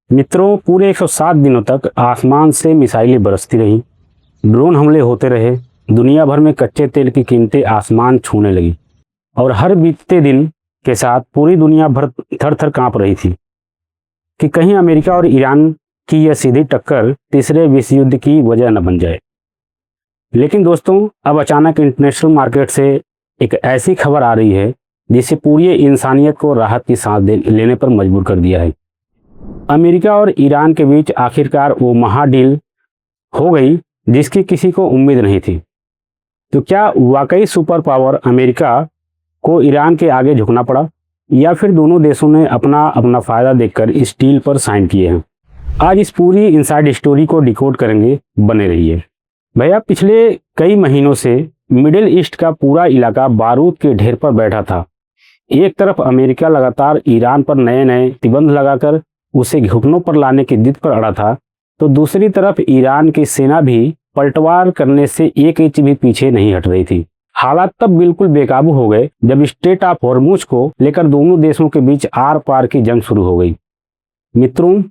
मित्रों, पूरे 107 दिनों तक आसमान से मिसाइलें बरसती रहीं, ड्रोन हमले होते रहे, दुनिया भर में कच्चे तेल की कीमतें आसमान छूने लगी और हर बीतते दिन के साथ पूरी दुनिया भर थर थर कांप रही थी कि कहीं अमेरिका और ईरान की यह सीधी टक्कर तीसरे विश्व युद्ध की वजह न बन जाए। लेकिन दोस्तों, अब अचानक इंटरनेशनल मार्केट से एक ऐसी खबर आ रही है जिससे पूरी इंसानियत को राहत की सांस लेने पर मजबूर कर दिया है। अमेरिका और ईरान के बीच आखिरकार वो महाडील हो गई जिसकी किसी को उम्मीद नहीं थी। तो क्या वाकई सुपर पावर अमेरिका को ईरान के आगे झुकना पड़ा, या फिर दोनों देशों ने अपना अपना फायदा देखकर इस डील पर साइन किए हैं? आज इस पूरी इनसाइड स्टोरी को डिकोड करेंगे, बने रहिए। भैया, पिछले कई महीनों से मिडिल ईस्ट का पूरा इलाका बारूद के ढेर पर बैठा था। एक तरफ अमेरिका लगातार ईरान पर नए नए प्रतिबंध लगाकर उसे घुटनों पर लाने की जिद पर अड़ा था, तो दूसरी तरफ ईरान की सेना भी पलटवार करने से एक इंच भी पीछे नहीं हट रही थी। हालात तब बिल्कुल बेकाबू हो गए जब स्ट्रेट ऑफ हॉर्मुज को लेकर दोनों देशों के बीच आर पार की जंग शुरू हो गई। मित्रों,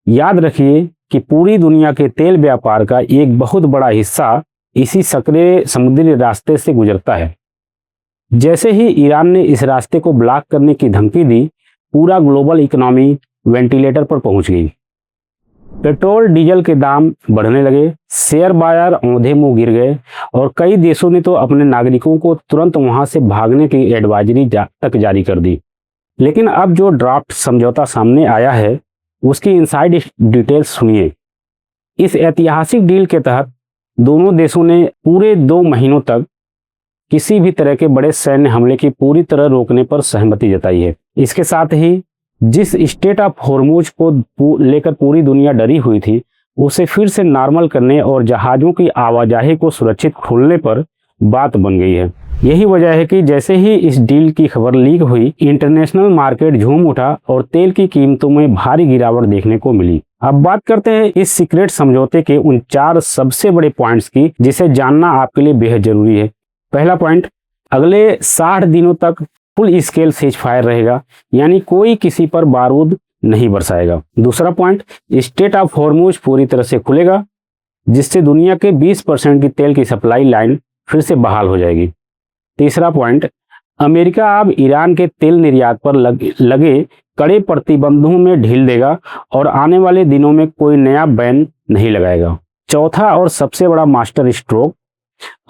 याद रखिए कि पूरी दुनिया के तेल व्यापार का एक बहुत बड़ा हिस्सा इसी सकरे समुद्री रास्ते से गुजरता है। जैसे ही ईरान ने इस रास्ते को ब्लॉक करने की धमकी दी, पूरा ग्लोबल इकोनॉमी वेंटिलेटर पर पहुंच गई। पेट्रोल डीजल के दाम बढ़ने लगे, शेयर बाजार औंधे मुंह गिर गए और कई देशों ने तो अपने नागरिकों को तुरंत वहां से भागने की एडवाइजरी तक जारी कर दी। लेकिन अब जो ड्राफ्ट समझौता सामने आया है उसकी इनसाइड डिटेल्स सुनिए। इस ऐतिहासिक डील के तहत दोनों देशों ने पूरे 2 महीनों तक किसी भी तरह के बड़े सैन्य हमले की पूरी तरह रोकने पर सहमति जताई है। इसके साथ ही जिस स्टेट ऑफ हॉर्मुज को लेकर पूरी दुनिया डरी हुई थी, उसे फिर से नॉर्मल करने और जहाज़ों की आवाजाही को सुरक्षित खोलने पर बात बन गई है। यही वजह है कि जैसे ही इस डील की खबर लीक हुई, इंटरनेशनल मार्केट झूम उठा और तेल की कीमतों में भारी गिरावट देखने को मिली। अब बात करते हैं इस सीक्रेट समझौते के उन 4 सबसे बड़े पॉइंट्स की जिसे जानना आपके लिए बेहद जरूरी है। पहला पॉइंट, अगले 60 दिनों तक फुल स्केल सीज फायर रहेगा, यानी कोई किसी पर बारूद नहीं बरसाएगा। दूसरा पॉइंट, स्टेट ऑफ हॉर्मुज पूरी तरह से खुलेगा, जिससे दुनिया के 20% की तेल की सप्लाई लाइन फिर से बहाल हो जाएगी। तीसरा पॉइंट, अमेरिका अब ईरान के तेल निर्यात पर लगे कड़े प्रतिबंधों में ढील देगा और आने वाले दिनों में कोई नया बैन नहीं लगाएगा। चौथा और सबसे बड़ा मास्टर स्ट्रोक,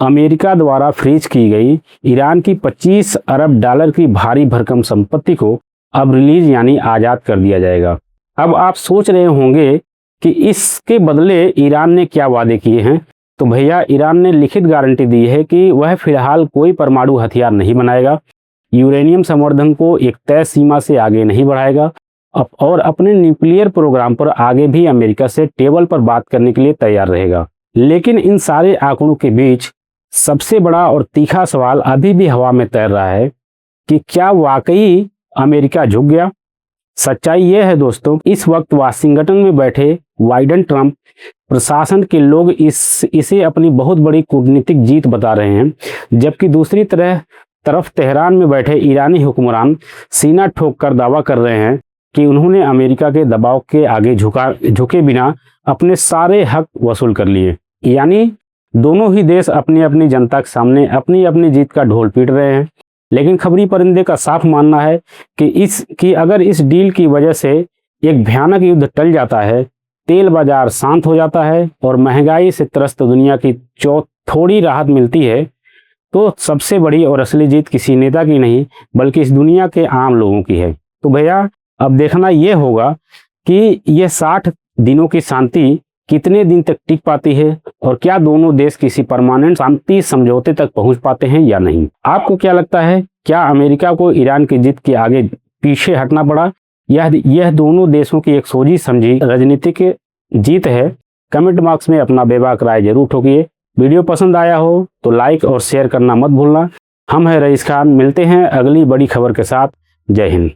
अमेरिका द्वारा फ्रीज की गई ईरान की 25 अरब डॉलर की भारी भरकम संपत्ति को अब रिलीज यानी आज़ाद कर दिया जाएगा। अब आप सोच रहे होंगे कि इसके बदले ईरान ने क्या वादे किए हैं। तो भैया, ईरान ने लिखित गारंटी दी है कि वह फिलहाल कोई परमाणु हथियार नहीं बनाएगा, यूरेनियम संवर्धन को एक तय सीमा से आगे नहीं बढ़ाएगा और अपने न्यूक्लियर प्रोग्राम पर आगे भी अमेरिका से टेबल पर बात करने के लिए तैयार रहेगा। लेकिन इन सारे आंकड़ों के बीच सबसे बड़ा और तीखा सवाल अभी भी हवा में तैर रहा है कि क्या वाकई अमेरिका झुक गया? सच्चाई यह है दोस्तों, इस वक्त वाशिंगटन में बैठे बाइडेन ट्रंप प्रशासन के लोग इसे अपनी बहुत बड़ी कूटनीतिक जीत बता रहे हैं, जबकि दूसरी तरफ तेहरान में बैठे ईरानी हुक्मरान सीना ठोक कर दावा कर रहे हैं कि उन्होंने अमेरिका के दबाव के आगे झुके बिना अपने सारे हक वसूल कर लिए। यानी दोनों ही देश अपनी अपनी जनता के सामने अपनी अपनी जीत का ढोल पीट रहे हैं। लेकिन खबरी परिंदे का साफ मानना है कि अगर इस डील की वजह से एक भयानक युद्ध टल जाता है, तेल बाजार शांत हो जाता है और महंगाई से त्रस्त दुनिया की थोड़ी राहत मिलती है, तो सबसे बड़ी और असली जीत किसी नेता की नहीं बल्कि इस दुनिया के आम लोगों की है। तो भैया, अब देखना यह होगा कि यह 60 दिनों की शांति कितने दिन तक टिक पाती है और क्या दोनों देश किसी परमानेंट शांति समझौते तक पहुंच पाते हैं या नहीं। आपको क्या लगता है, क्या अमेरिका को ईरान की जीत के आगे पीछे हटना पड़ा? यह दोनों देशों की एक सोची समझी राजनीतिक जीत है। कमेंट बॉक्स में अपना बेबाक राय जरूर ठोकिए। वीडियो पसंद आया हो तो लाइक और शेयर करना मत भूलना। हम हैं रईस खान, मिलते हैं अगली बड़ी खबर के साथ। जय हिंद।